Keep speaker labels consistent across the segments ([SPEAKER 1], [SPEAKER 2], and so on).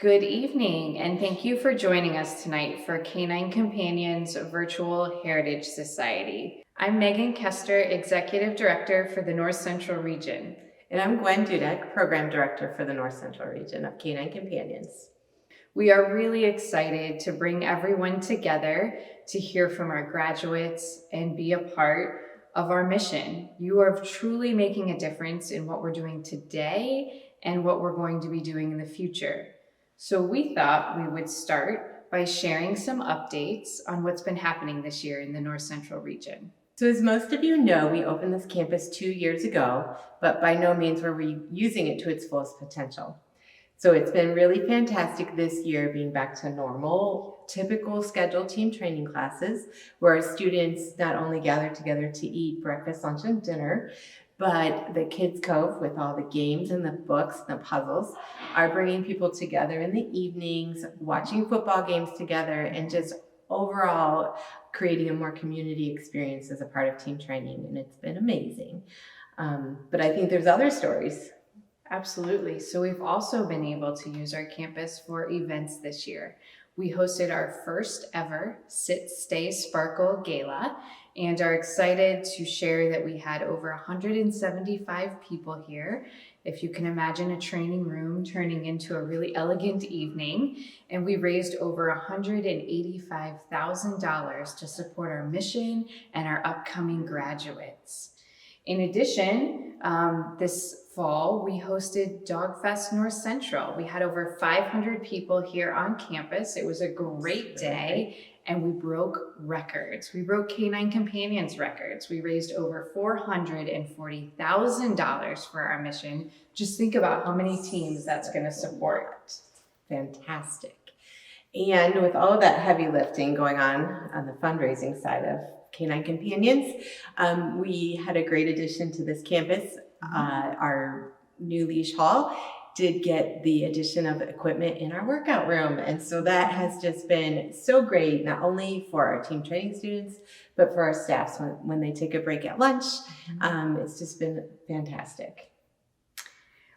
[SPEAKER 1] Good evening, and thank you for joining us tonight for Canine Companions Virtual Heritage Society. I'm Megan Kester, Executive Director for the North Central Region.
[SPEAKER 2] And I'm Gwen Dudek, Program Director for the North Central Region of Canine Companions.
[SPEAKER 1] We are really excited to bring everyone together to hear from our graduates and be a part of our mission. You are truly making a difference in what we're doing today and what we're going to be doing in the future. So we thought we would start by sharing some updates on what's been happening this year in the North Central region.
[SPEAKER 2] So as most of you know, we opened this campus 2 years ago, but by no means were we using it to its fullest potential. So it's been really fantastic this year being back to normal, typical scheduled team training classes where our students not only gather together to eat breakfast, lunch, and dinner, but the Kids Cove with all the games and the books and the puzzles are bringing people together in the evenings, watching football games together, and just overall creating a more community experience as a part of team training. And it's been amazing. But I think there's other stories.
[SPEAKER 1] Absolutely. So we've also been able to use our campus for events this year. We hosted our first ever Sit, Stay, Sparkle Gala and are excited to share that we had over 175 people here. If you can imagine a training room turning into a really elegant evening, and we raised over $185,000 to support our mission and our upcoming graduates. In addition, this fall, we hosted Dog Fest North Central. We had over 500 people here on campus. It was a great day, and we broke records. We broke Canine Companions records. We raised over $440,000 for our mission. Just think about how many teams that's going to support.
[SPEAKER 2] Fantastic. And with all of that heavy lifting going on the fundraising side of Canine Companions, we had a great addition to this campus. Our new Leash Hall did get the addition of equipment in our workout room. And so that has just been so great, not only for our team training students, but for our staffs when they take a break at lunch. It's just been fantastic.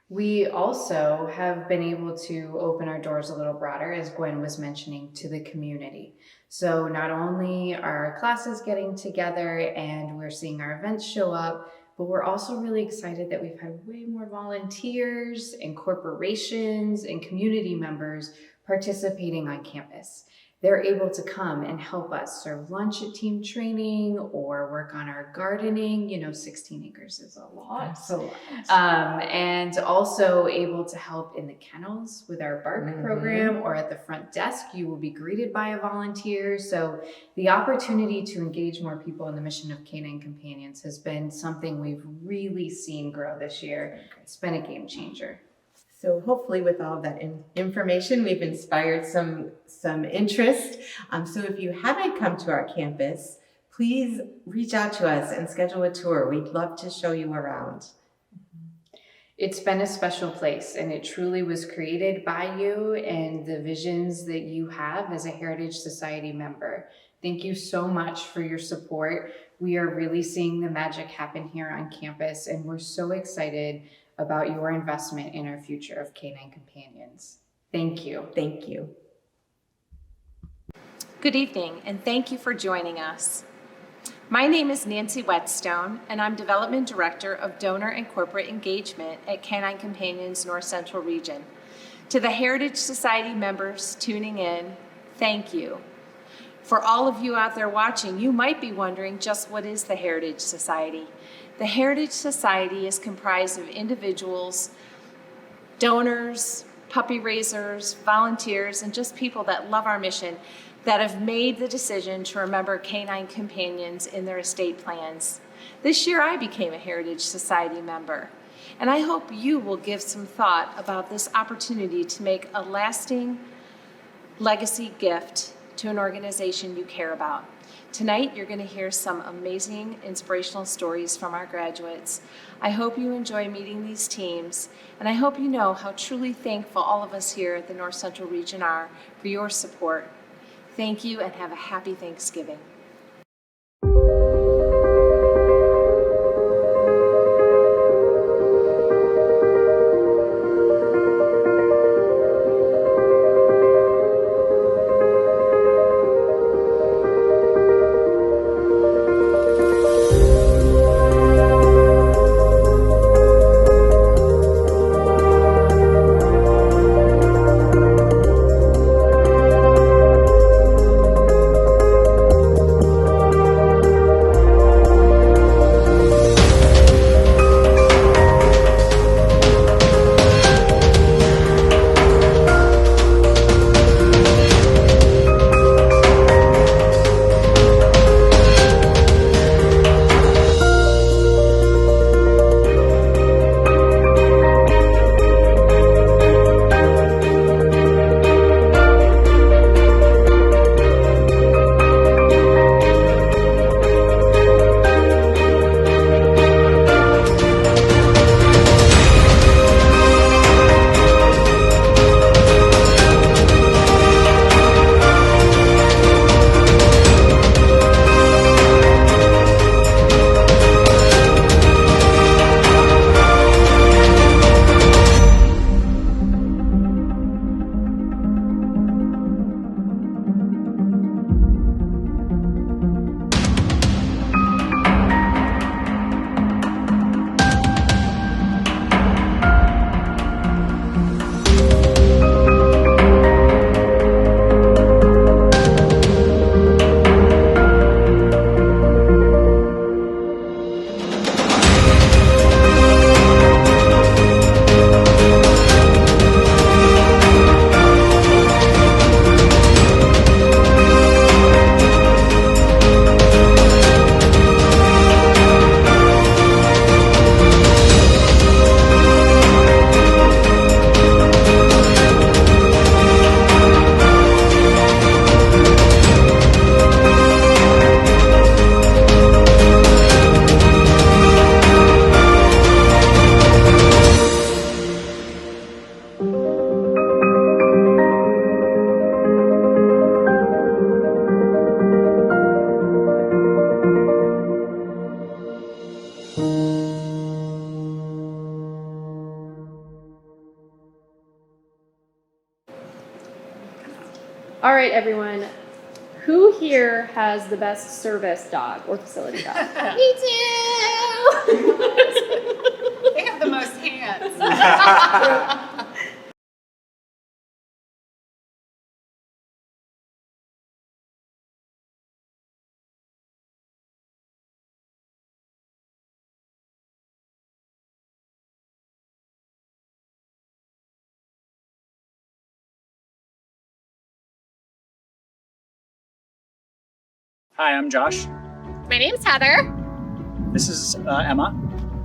[SPEAKER 1] We also have been able to open our doors a little broader, as Gwen was mentioning, to the community. So not only are our classes getting together and we're seeing our events show up, but we're also really excited that we've had way more volunteers and corporations and community members participating on campus. They're able to come and help us serve lunch at team training or work on our gardening. 16 acres is a lot.
[SPEAKER 2] That's a lot.
[SPEAKER 1] And also able to help in the kennels with our bark program, or at the front desk, you will be greeted by a volunteer. So the opportunity to engage more people in the mission of Canine Companions has been something we've really seen grow this year. It's been a game changer.
[SPEAKER 2] So hopefully with all that information, we've inspired some interest. So if you haven't come to our campus, please reach out to us and schedule a tour. We'd love to show you around.
[SPEAKER 1] It's been a special place, and it truly was created by you and the visions that you have as a Heritage Society member. Thank you so much for your support. We are really seeing the magic happen here on campus, and we're so excited about your investment in our future of Canine Companions. Thank you.
[SPEAKER 2] Thank you.
[SPEAKER 3] Good evening, and thank you for joining us. My name is Nancy Whetstone, and I'm Development Director of Donor and Corporate Engagement at Canine Companions North Central Region. To the Heritage Society members tuning in, thank you. For all of you out there watching, you might be wondering just what is the Heritage Society? The Heritage Society is comprised of individuals, donors, puppy raisers, volunteers, and just people that love our mission that have made the decision to remember Canine Companions in their estate plans. This year I became a Heritage Society member, and I hope you will give some thought about this opportunity to make a lasting legacy gift to an organization you care about. Tonight, you're going to hear some amazing inspirational stories from our graduates. I hope you enjoy meeting these teams, and I hope you know how truly thankful all of us here at the North Central Region are for your support. Thank you, and have a happy Thanksgiving.
[SPEAKER 4] All right, everyone. Who here has the best service dog or facility dog?
[SPEAKER 3] Me too!
[SPEAKER 5] They have the most hands.
[SPEAKER 6] Hi, I'm Josh.
[SPEAKER 5] My name's Heather.
[SPEAKER 6] This is Emma,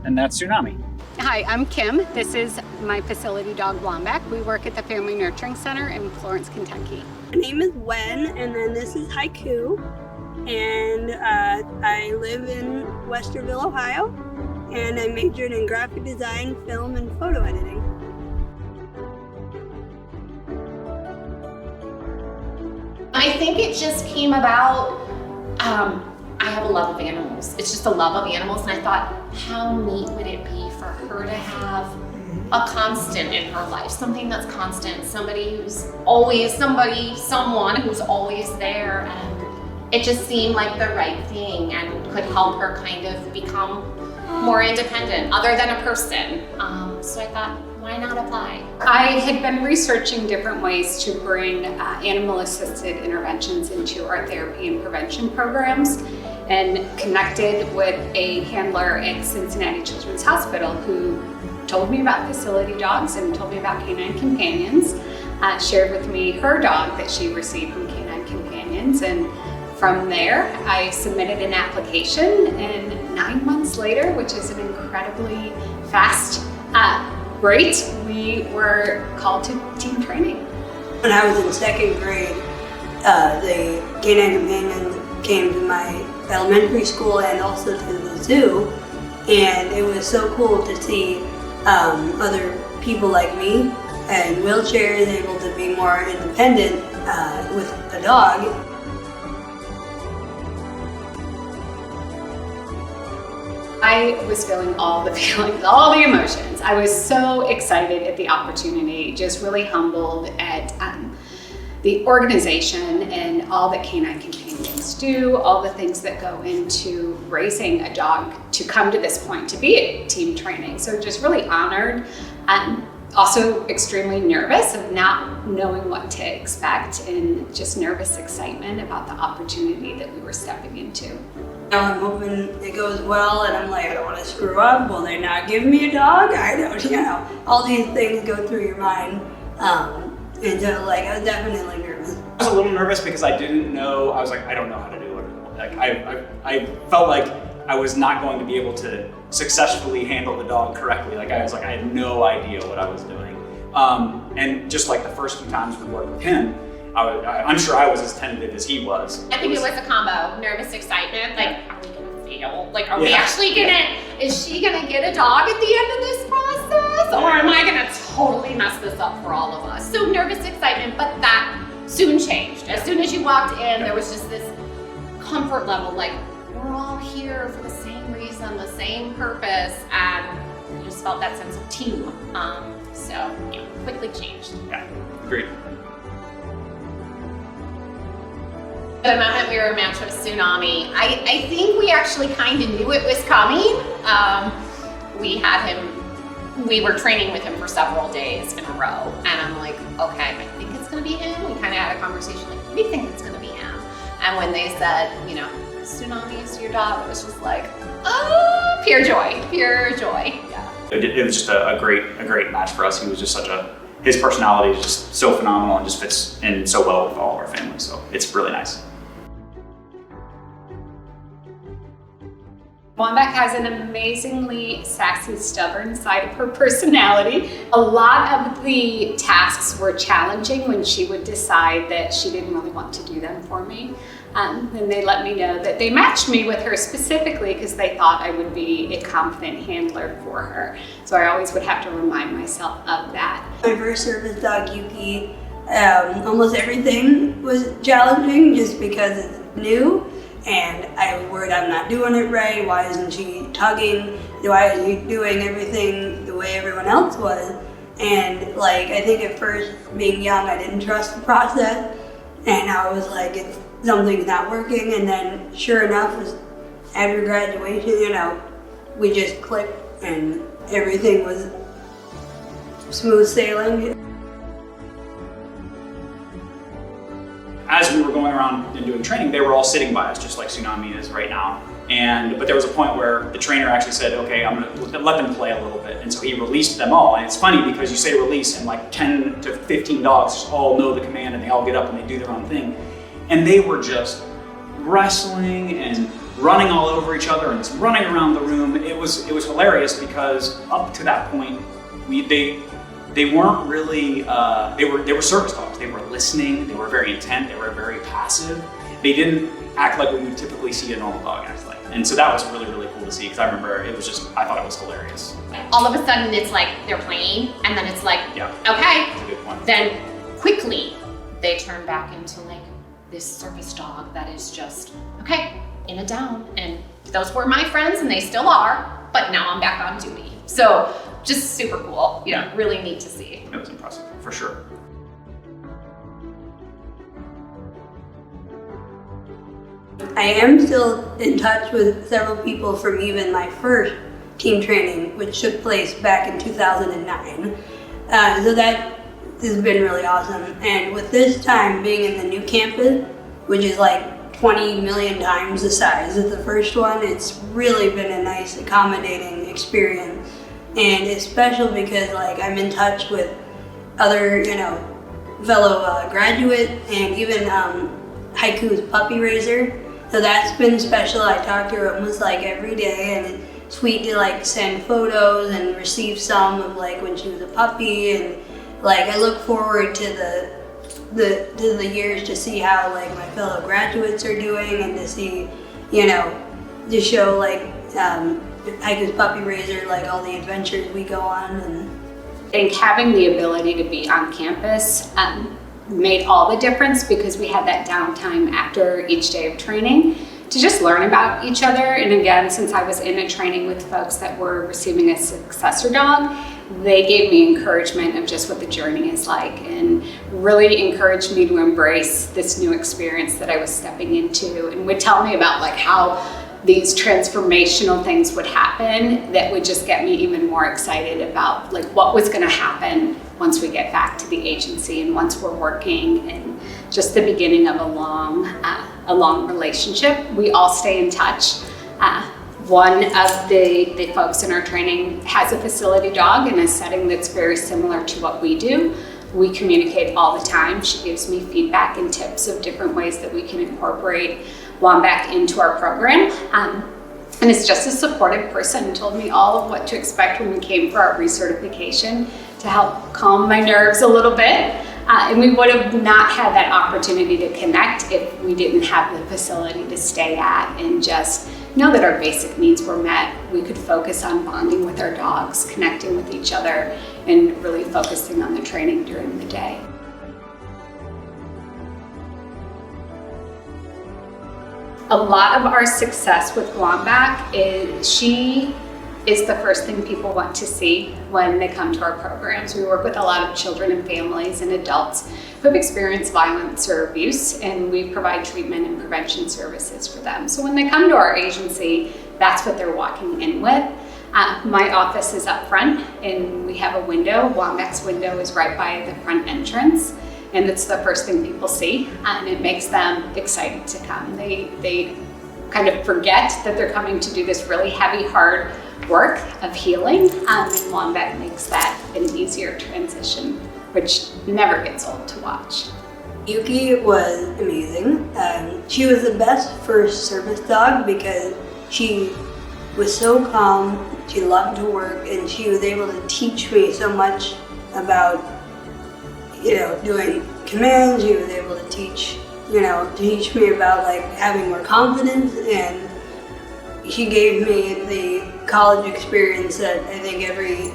[SPEAKER 6] and that's Tsunami.
[SPEAKER 5] Hi, I'm Kim. This is my facility dog, Blomback. We work at the Family Nurturing Center in Florence, Kentucky.
[SPEAKER 7] My name is Wen, and then this is Haiku, and I live in Westerville, Ohio, and I majored in graphic design, film, and photo editing.
[SPEAKER 8] I think it just came about, I have a love of animals. It's just a love of animals, and I thought, how neat would it be for her to have a constant in her life, something that's constant, somebody who's always someone who's always there, and it just seemed like the right thing and could help her kind of become more independent, other than a person. So I thought, why not apply?
[SPEAKER 5] I had been researching different ways to bring animal-assisted interventions into our therapy and prevention programs, and connected with a handler at Cincinnati Children's Hospital who told me about facility dogs and told me about Canine Companions, shared with me her dog that she received from Canine Companions, and from there I submitted an application, and 9 months later, which is an incredibly fast rate, we were called to team training.
[SPEAKER 7] When I was in second grade, the Canine Companions came to my elementary school and also to the zoo, and it was so cool to see other people like me in wheelchairs able to be more independent with a dog.
[SPEAKER 5] I was feeling all the feelings, all the emotions. I was so excited at the opportunity, just really humbled at the organization and all that Canine Companions do, all the things that go into raising a dog to come to this point, to be at team training. So just really honored, and also extremely nervous of not knowing what to expect, and just nervous excitement about the opportunity that we were stepping into.
[SPEAKER 7] Now I'm hoping it goes well, and I'm like, I don't want to screw up. Will they not give me a dog? I don't, all these things go through your mind. And so, like, I was definitely nervous.
[SPEAKER 6] I was a little nervous because I didn't know, I was like, I don't know how to do it. Like, I felt like I was not going to be able to successfully handle the dog correctly. Like, I had no idea what I was doing. And just like the first few times we worked with him, I'm sure I was as tentative as he was.
[SPEAKER 8] I think it was a combo, nervous excitement, like, are we gonna fail? Like, are we actually is she gonna get a dog at the end of this process? Or am I gonna totally mess this up for all of us? So nervous excitement, but that soon changed. As soon as you walked in, there was just this comfort level, like, we're all here for the same reason, the same purpose, and you just felt that sense of team. So yeah, quickly changed.
[SPEAKER 6] Yeah, agreed.
[SPEAKER 8] The moment we were matched with Tsunami, I think we actually kind of knew it was coming. We were training with him for several days in a row, and I'm like, okay, I think it's gonna be him. We kind of had a conversation like, we think it's gonna be him. And when they said, Tsunami is your dog, it was just like, oh, pure joy, pure joy. Yeah.
[SPEAKER 6] It was just a great match for us. He was just his personality is just so phenomenal and just fits in so well with all of our families. So it's really nice.
[SPEAKER 5] Blomback has an amazingly sassy, stubborn side of her personality. A lot of the tasks were challenging when she would decide that she didn't really want to do them for me. And they let me know that they matched me with her specifically because they thought I would be a confident handler for her. So I always would have to remind myself of that.
[SPEAKER 7] My first service dog, Yuki, almost everything was challenging just because it's new. And I was worried I'm not doing it right. Why isn't she tugging? Why is she doing everything the way everyone else was? And I think at first, being young, I didn't trust the process. and I was like, something's not working. And then sure enough, after graduation, we just clicked and everything was smooth sailing.
[SPEAKER 6] As we were going around and doing training, they were all sitting by us, just like Tsunami is right now. But there was a point where the trainer actually said, okay, I'm gonna let them play a little bit. And so he released them all. And it's funny because you say release and like 10 to 15 dogs just all know the command and they all get up and they do their own thing. And they were just wrestling and running all over each other and running around the room. It was hilarious because up to that point, they weren't really, they were service dogs. They were listening, they were very intent, they were very passive. They didn't act like we would typically see a normal dog act like. And so that was really, really cool to see because I remember I thought it was hilarious.
[SPEAKER 8] All of a sudden it's like they're playing and then it's like,
[SPEAKER 6] yeah.
[SPEAKER 8] Okay.
[SPEAKER 6] That's a good point.
[SPEAKER 8] Then quickly they turn back into like this service dog that is just, okay, in a down. And those were my friends and they still are, but now I'm back on duty. So just super cool, really neat to see.
[SPEAKER 6] It was impressive, for sure.
[SPEAKER 7] I am still in touch with several people from even my first team training, which took place back in 2009. So that has been really awesome. And with this time being in the new campus, which is like 20 million times the size of the first one, it's really been a nice, accommodating experience. And it's special because like I'm in touch with other, fellow graduate and even Haiku's puppy raiser. So that's been special. I talk to her almost like every day, and it's sweet to like send photos and receive some of like when she was a puppy, and like I look forward to the years to see how like my fellow graduates are doing and to see, to show like Haiku's puppy raiser like all the adventures we go on. And
[SPEAKER 5] I think having the ability to be on campus made all the difference because we had that downtime after each day of training to just learn about each other. And again, since I was in a training with folks that were receiving a successor dog, they gave me encouragement of just what the journey is like and really encouraged me to embrace this new experience that I was stepping into, and would tell me about like how these transformational things would happen that would just get me even more excited about like what was going to happen once we get back to the agency and once we're working, and just the beginning of a long relationship. We all stay in touch. One of the folks in our training has a facility dog in a setting that's very similar to what we do. We communicate all the time. She gives me feedback and tips of different ways that we can incorporate Wombat into our program. And is just a supportive person and told me all of what to expect when we came for our recertification to help calm my nerves a little bit. And we would have not had that opportunity to connect if we didn't have the facility to stay at and just know that our basic needs were met. We could focus on bonding with our dogs, connecting with each other, and really focusing on the training during the day. A lot of our success with Wombat is she is the first thing people want to see when they come to our programs. We work with a lot of children and families and adults who have experienced violence or abuse, and we provide treatment and prevention services for them. So when they come to our agency, that's what they're walking in with. My office is up front, and we have a window. Wombat's window is right by the front entrance. And it's the first thing people see, and it makes them excited to come. They kind of forget that they're coming to do this really heavy, hard work of healing, and Wombat makes that an easier transition, which never gets old to watch.
[SPEAKER 7] Yuki was amazing. She was the best first service dog because she was so calm, she loved to work, and she was able to teach me so much about doing commands. She was able to teach me about like having more confidence, and she gave me the college experience that I think every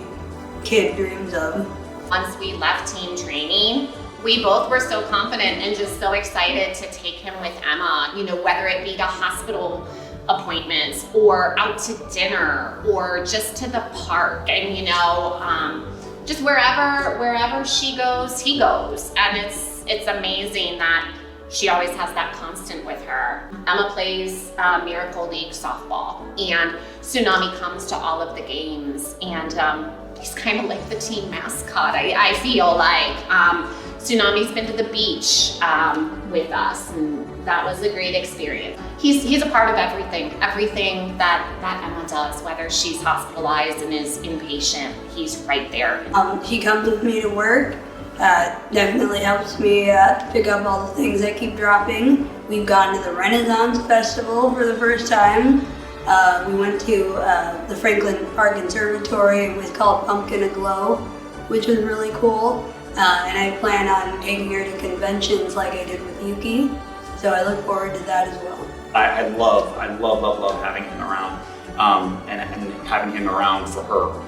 [SPEAKER 7] kid dreams of.
[SPEAKER 8] Once we left team training, we both were so confident and just so excited to take him with Emma, whether it be to hospital appointments or out to dinner or just to the park, and just wherever she goes, he goes. And it's amazing that She always has that constant with her. Emma plays Miracle League softball, and Tsunami comes to all of the games, and he's kind of like the team mascot, I feel like. Tsunami's been to the beach with us, and that was a great experience. He's a part of everything that Emma does, whether she's hospitalized and is inpatient, he's right there.
[SPEAKER 7] She comes with me to work. Definitely helps me pick up all the things I keep dropping. We've gone to the Renaissance Festival for the first time. We went to the Franklin Park Conservatory. It was called Pumpkin Aglow, which was really cool. And I plan on taking her to conventions like I did with Yuki. So I look forward to that as well.
[SPEAKER 6] I love having him around, and having him around for her.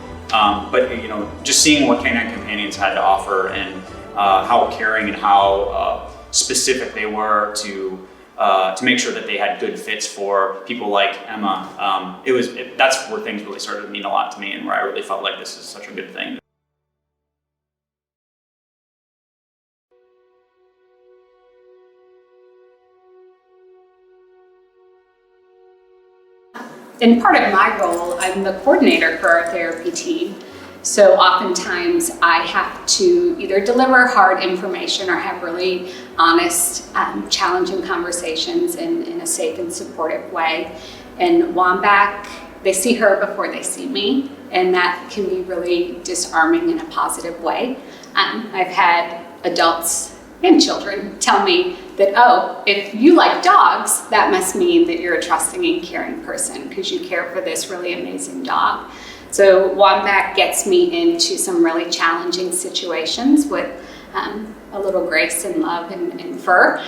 [SPEAKER 6] But you know, just seeing what Canine Companions had to offer, and how caring and how specific they were to make sure that they had good fits for people like Emma. That's where things really started to mean a lot to me, and where I really felt like this is such a good thing.
[SPEAKER 5] In part of my role, I'm the coordinator for our therapy team. So oftentimes I have to either deliver hard information or have really honest, challenging conversations in a safe and supportive way. And Wambach, they see her before they see me, and that can be really disarming in a positive way. I've had adults and children tell me that, oh, if you like dogs, that must mean that you're a trusting and caring person because you care for this really amazing dog. So Wambach gets me into some really challenging situations with a little grace and love and fur,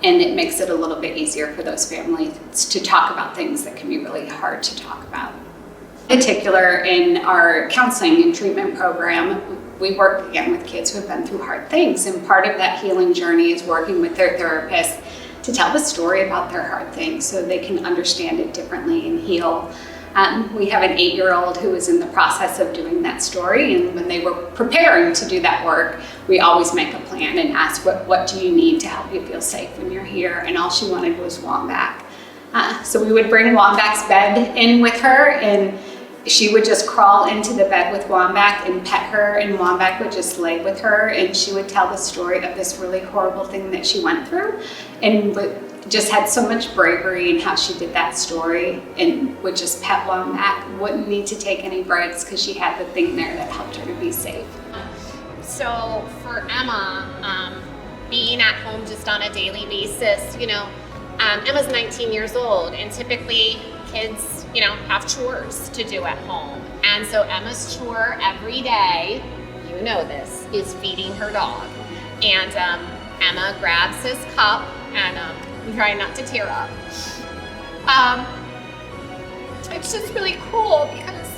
[SPEAKER 5] and it makes it a little bit easier for those families to talk about things that can be really hard to talk about. In particular, in our counseling and treatment program, we work again with kids who have been through hard things, and part of that healing journey is working with their therapist to tell the story about their hard things so they can understand it differently and heal. We have an 8-year-old who is in the process of doing that story, and when they were preparing to do that work, we always make a plan and ask, what do you need to help you feel safe when you're here? And all she wanted was Wambach. So we would bring Wambach's bed in with her, and she would just crawl into the bed with Wambach and pet her, and Wambach would just lay with her, and she would tell the story of this really horrible thing that she went through, and just had so much bravery in how she did that story, and would just pet Wambach, wouldn't need to take any breaks because she had the thing there that helped her to be safe.
[SPEAKER 8] So for Emma, being at home just on a daily basis, Emma's 19 years old, and typically kids, have chores to do at home. And so Emma's chore every day, this, is feeding her dog. And Emma grabs his cup, and I'm trying not to tear up. It's just really cool because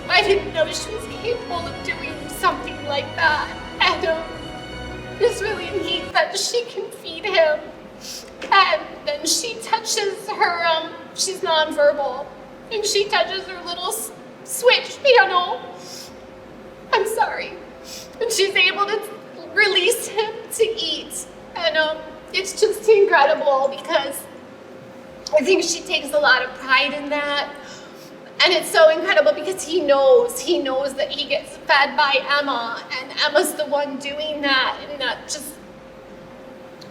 [SPEAKER 8] I didn't know she was capable of doing something like that. And it's really neat that she can feed him. And then she touches her, she's nonverbal, and she touches her little switch piano. I'm sorry. And she's able to release him to eat. And it's just incredible because I think she takes a lot of pride in that. And it's so incredible because he knows that he gets fed by Emma, and Emma's the one doing that, and that just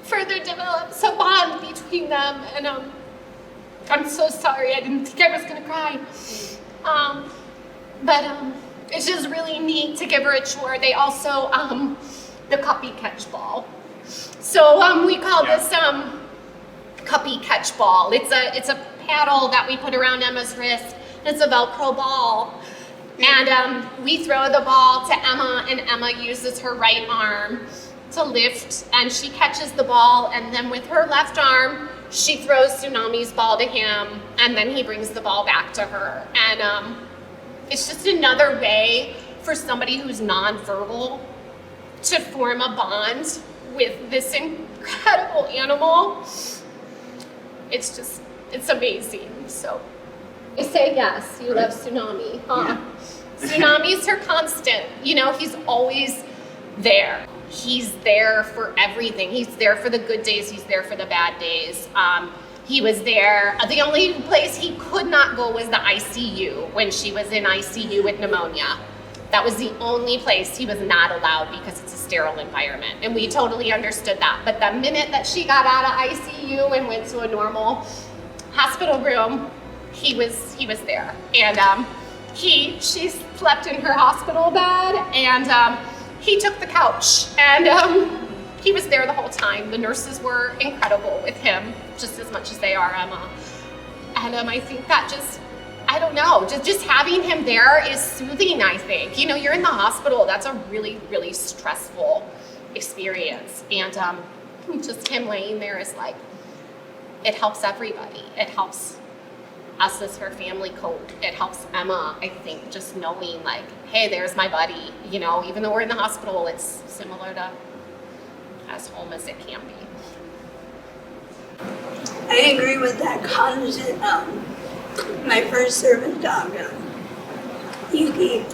[SPEAKER 8] further develops a bond between them. And I'm so sorry, I didn't think I was gonna cry. But it's just really neat to give her a chore. They also, the cuppy catch ball. So we call this cuppy catch ball. It's a paddle that we put around Emma's wrist. It's a Velcro ball. And we throw the ball to Emma, and Emma uses her right arm to lift, and she catches the ball, and then with her left arm, she throws Tsunami's ball to him, and then he brings the ball back to her. And it's just another way for somebody who's nonverbal to form a bond with this incredible animal. It's amazing. So I say yes, you love Tsunami, huh? Yeah. Tsunami's her constant. He's always there. he's there for everything. He's there for the good days, he's there for the bad days. He was there. The only place he could not go was the ICU when she was in ICU with pneumonia. That was the only place he was not allowed because it's a sterile environment. And we totally understood that. But the minute that she got out of ICU and went to a normal hospital room, he was there. And she slept in her hospital bed, and he took the couch, and he was there the whole time. The nurses were incredible with him, just as much as they are Emma. And I think that I don't know, just having him there is soothing, I think. You know, you're in the hospital, that's a really, really stressful experience. And just him laying there is like, it helps everybody. It helps us as her family cope. It helps Emma, I think, just knowing like, hey, there's my buddy. You know, even though we're in the hospital, it's similar to as home as it can be.
[SPEAKER 7] I agree with that constant. My first service dog, Yuki,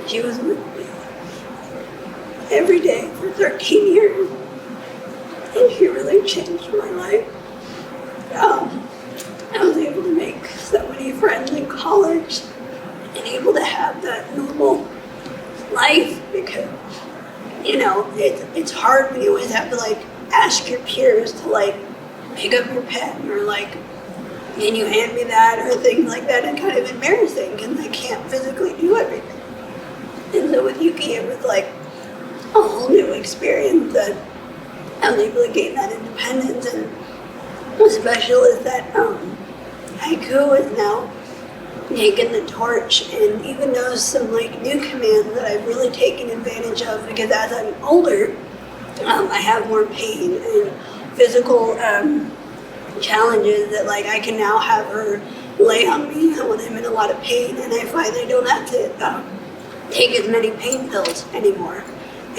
[SPEAKER 7] she was with me every day for 13 years, and she really changed my life. I was able to make so many friends in college and able to have that normal life because, you know, it's hard when you always have to like ask your peers to like pick up your pen or like, can you hand me that or things like that, and kind of embarrassing because I can't physically do everything. And so with Yuki, it was like a whole new experience that I was able to gain that independence. And what's special is that Haiku is now taking the torch and even knows some like new commands that I've really taken advantage of because as I'm older, I have more pain and physical challenges that like I can now have her lay on me when I'm in a lot of pain, and I find I don't have to take as many pain pills anymore.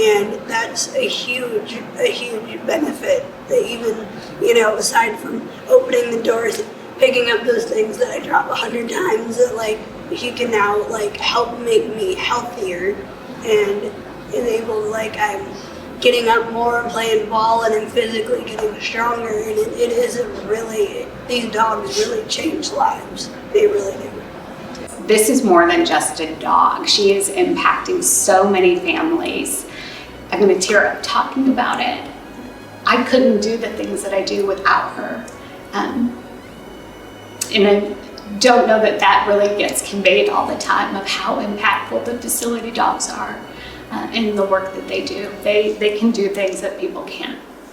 [SPEAKER 7] And that's a huge benefit that even, you know, aside from opening the doors and picking up those things that I drop 100 times, that like he can now like help make me healthier and is able to like I'm getting up more, playing ball, and I'm physically getting stronger. And it is a really, these dogs really change lives. They really do.
[SPEAKER 5] This is more than just a dog. She is impacting so many families. I'm gonna tear up talking about it. I couldn't do the things that I do without her. And I don't know that that really gets conveyed all the time of how impactful the facility dogs are in the work that they do. They can do things that people can't.